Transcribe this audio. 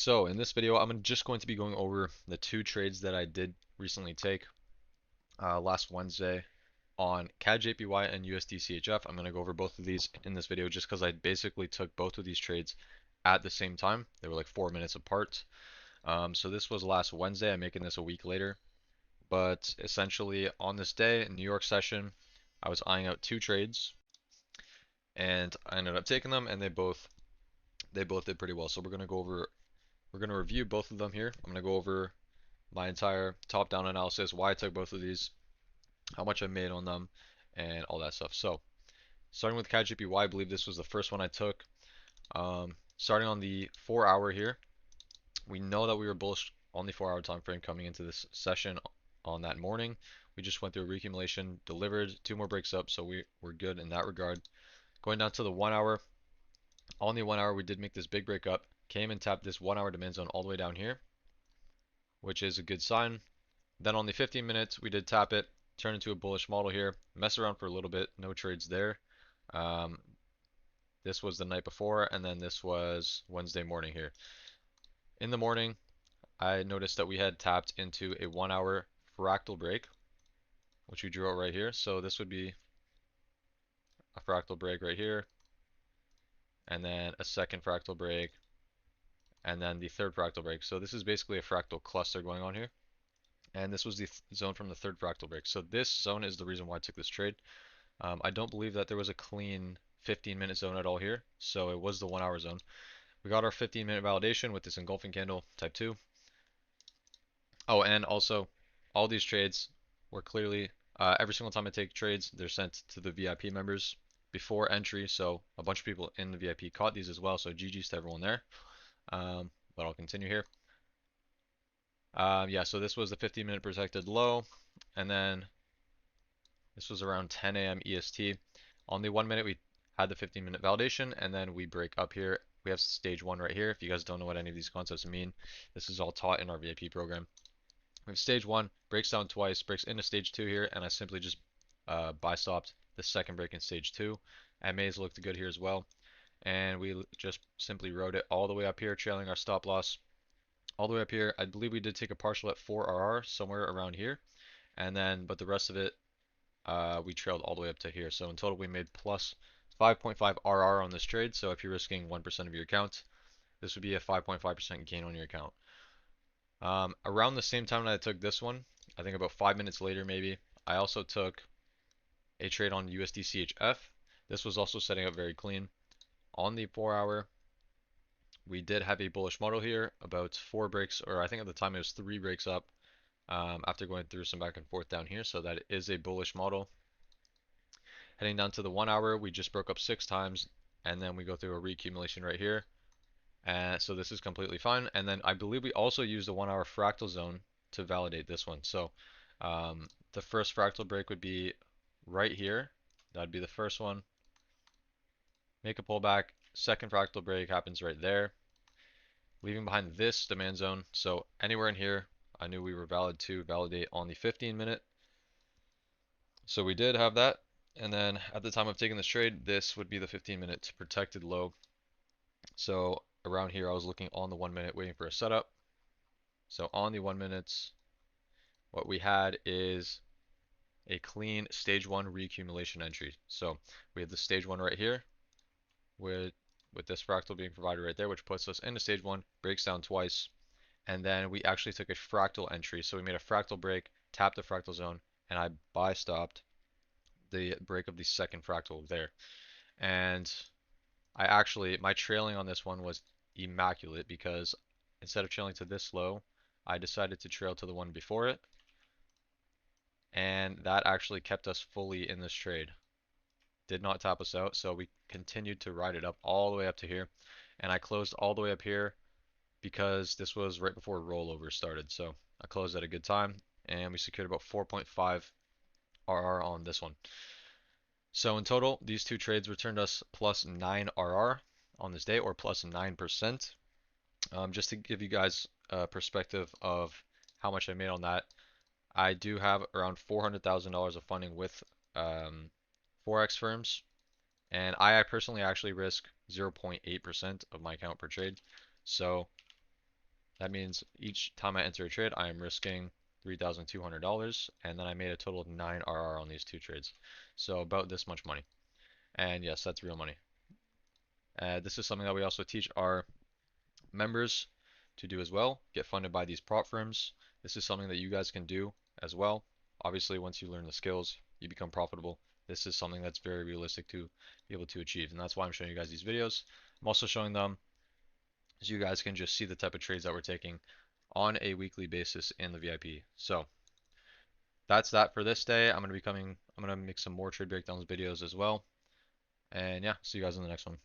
So in this video, I'm just going to be going over the two trades that I did recently take last Wednesday on CADJPY and USDCHF. I'm going to go over both of these in this video just because I basically took both of these trades at the same time. They were like 4 minutes apart. So this was last Wednesday. I'm making this a week later. But essentially on this day, in New York session, I was eyeing out two trades and I ended up taking them and they both did pretty well. So we're going to review both of them here. I'm going to go over my entire top-down analysis, why I took both of these, how much I made on them, and all that stuff. So, starting with CADJPY, I believe this was the first one I took. Starting on the 4-hour here, we know that we were bullish on the 4-hour time frame coming into this session on that morning. We just went through a reaccumulation, delivered 2 more breaks up, so we're good in that regard. Going down to the 1-hour, on the 1-hour we did make this big break up, came and tapped this 1-hour demand zone all the way down here, which is a good sign. Then on the 15 minutes, we did tap it, turn into a bullish model here, mess around for a little bit, no trades there. This was the night before, and then this was Wednesday morning here. In the morning, I noticed that we had tapped into a 1-hour fractal break, which we drew out right here. So this would be a fractal break right here, and then a second fractal break, and then the third fractal break. So this is basically a fractal cluster going on here. And this was the zone from the third fractal break. So this zone is the reason why I took this trade. I don't believe that there was a clean 15-minute zone at all here, so it was the 1-hour zone. We got our 15-minute validation with this engulfing candle, type 2. Oh, and also, all these trades were clearly, every single time I take trades, they're sent to the VIP members before entry, so a bunch of people in the VIP caught these as well, so GG's to everyone there. But I'll continue here. Yeah, so this was the 15-minute protected low, and then this was around 10 a.m. EST. On the 1 minute, we had the 15-minute validation, and then we break up here. We have stage 1 right here. If you guys don't know what any of these concepts mean, this is all taught in our VIP program. We have stage 1, breaks down twice, breaks into stage 2 here, and I simply just buy stopped the second break in stage 2. MAs looked good here as well. And we just simply rode it all the way up here, trailing our stop loss all the way up here. I believe we did take a partial at 4RR, somewhere around here. And then, but the rest of it, we trailed all the way up to here. So in total, we made plus 5.5 RR on this trade. So if you're risking 1% of your account, this would be a 5.5% gain on your account. Around the same time that I took this one, I think about 5 minutes later maybe, I also took a trade on USDCHF. This was also setting up very clean. On the 4-hour, we did have a bullish model here, about 4 breaks, or I think at the time it was 3 breaks up after going through some back and forth down here, so that is a bullish model. Heading down to the 1-hour, we just broke up 6 times, and then we go through a reaccumulation right here. And so this is completely fine. And then I believe we also used the 1-hour fractal zone to validate this one. So the first fractal break would be right here. That'd be the first one. Make a pullback. Second fractal break happens right there, leaving behind this demand zone. So anywhere in here, I knew we were valid to validate on the 15-minute. So we did have that. And then at the time of taking this trade, this would be the 15-minute protected low. So around here, I was looking on the 1 minute waiting for a setup. So on the 1 minutes, what we had is a clean stage 1 reaccumulation entry. So we have the stage 1 right here with this fractal being provided right there, which puts us into stage 1, breaks down twice, and then we actually took a fractal entry. So we made a fractal break, tapped the fractal zone, and I buy stopped the break of the second fractal there. And my trailing on this one was immaculate because instead of trailing to this low, I decided to trail to the one before it. And that actually kept us fully in this trade. Did not tap us out, so we continued to ride it up all the way up to here. And I closed all the way up here because this was right before rollover started. So I closed at a good time, and we secured about 4.5 RR on this one. So in total, these two trades returned us plus 9 RR on this day, or plus 9%. Just to give you guys a perspective of how much I made on that, I do have around $400,000 of funding with Forex firms, and I personally actually risk 0.8% of my account per trade. So That means each time I enter a trade, I am risking $3,200, and then I made a total of 9 RR on these 2 trades. So about this much money. And yes, that's real money. This is something that we also teach our members to do as well, get funded by these prop firms. This is something that you guys can do as well. Obviously, once you learn the skills, you become profitable. This is something that's very realistic to be able to achieve, and that's why I'm showing you guys these videos. I'm also showing them so you guys can just see the type of trades that we're taking on a weekly basis in the VIP. So that's that for this day. I'm gonna make some more trade breakdowns videos as well. And yeah, see you guys in the next one.